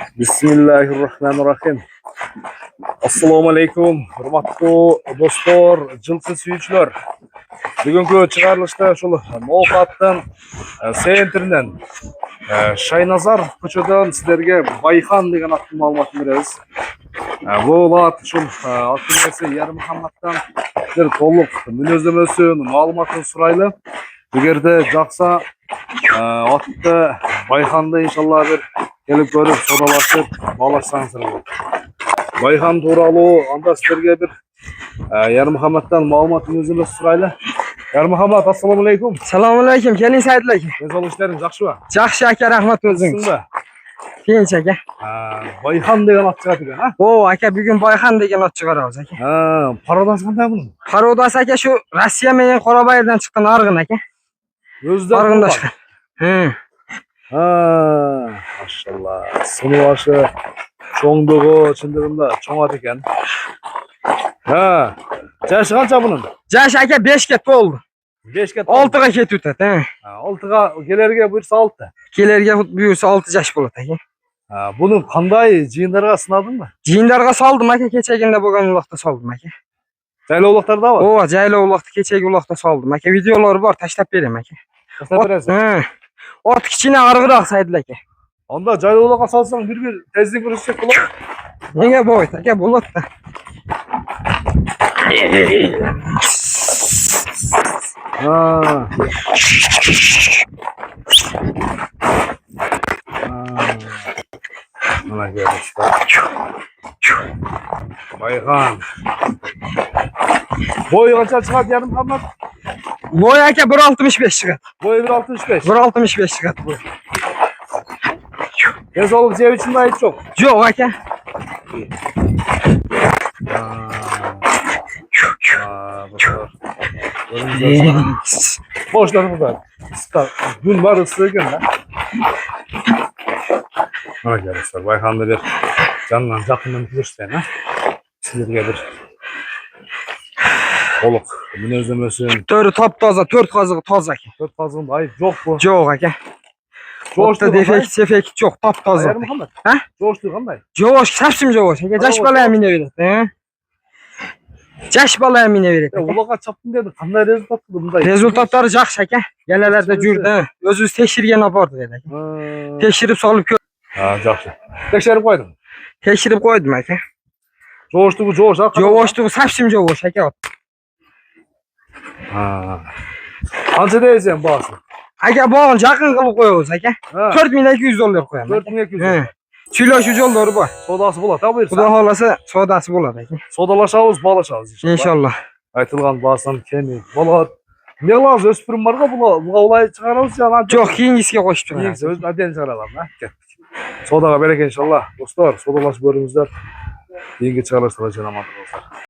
Bismillahirrahmanirrahim. Assalomu alaykum, hurmatli do'stlar, jilsi suyuvchilar. Bugungi chiqarilishda shul Mo'qatdan sentridan Shaynazar ko'chadan sizlarga Bayxon degan atni ma'lumot beramiz. Bu lat shul atnisi Yarmuhammaddan bir to'liq munozamasini, ma'lumotini so'rayli. Agarda jaqsa atni Bayxonda inshaalloh bir kelib ko'rib, so'ralashib, balashsangiz bo'ladi. Bayxon to'g'ri anda sizlarga bir Yarmuhammaddan ma'lumotni o'zimiz so'rayli. Yarmuhammad, assalomu alaykum. Assalomu alaykum. Keling Saidul aka. Mezol ishlaringiz yaxshimi? Yaxshi aka, rahmat o'zingiz. Tinch aka. Bayxon degan ot chiqadi ekan, ha? O aka, bugun Bayxon degan ot chiqaramiz aka. Parodasi qanday buning? Parodasi aka shu Rossiya men Qorabayirdan chiqqan arg'in aka. O'zidan arg'inda chiqqan. Maşallah. Sınıvaşı çoğunluğu çındirimde çoğat ekan. Yaşı qancha bunun? Yaşı aka 5 ga to'ldi. 5 ga 6 ga ketib o'tadi. 6 ga kelerga buyursa 6. Kelerga buyursa 6 yaş bo'ladi aka. Bunun qanday jiyinlarga sinadingmi? Jiyinlarga soldim aka, kechagina bo'lgan uloqda soldim aka. Jaylovliqlarda bor? O, jaylovliqda kechagi uloqda soldim aka. Videolari bor, tashlab beraman aka. Tashlab berasiz? Ot kichkina ag'riroq Saidul aka. Onda jaylovliqqa solsang bir tezlik urishib bo'ladi. Nega bo'ladi aka, bo'ladi. Mana görüşler. Bayxon. Boyu qancha chiqadi Yarmuhammad? Boy aka 1.65 chiqadi. Boyu 1.65. 1.65 chiqadi boy. Yazolib jev uchun ayt yo'q. Yo'q aka. Boşlarını da. Gün var ıslığı gün lan. Mana görüşler. Bayxonda bir canla yakından bilirsen ha. Sizlerge bir Oluq. Münözlemesi. Törü top toza, 4 qazığı toza aka. 4 qazığında ayıp yok bu. Yo'q aka. Jo'shda defekt sefekt yo'q, top toza. Yarmuhammad. Ha? Jo'shdi qanday? Jo'sh, sapsim jo'sh. Aka jash bola mine beradi, Jash bola mine beradi. Uloqqa chapdim dedi. Qanday rezultat qildi bunday? Rezultatlari yaxshi aka. Galalarda yurdi. O'zingiz tekshirgan olib bordi dedi aka. Tekshirib solib ko'r. Yaxshi. Tekshirib qo'ydim. Tekshirib qo'ydim aka. Jo'shdi bu jo'sh, ha? Jo'shdi, sapsim jo'sh aka. Qancha deysiz bahsi? Aka bog'ni yaqin qilib qo'yamiz aka. $4200 qo'yamiz. 4200. Suylash yo'llari bor. Sodasi bo'ladi, ha buyursa. Xudo xolasa sodasi bo'ladi aka. Sodalashamiz, balashamiz inshaalloh. Aytilgan basan kemi bo'ladi. Ne qilamiz? O'spirim borga buga ulay chiqaramiz ya. Yo'q, keyingisiga qo'shib turamiz. Keyingisi o'z adden chiqaramiz, ha. Ketdik. Sodaga berek inshaalloh. Do'stlar, sodalashib ko'ringizlar. Keyingi chiqarishlar uchun amanat bo'lsin.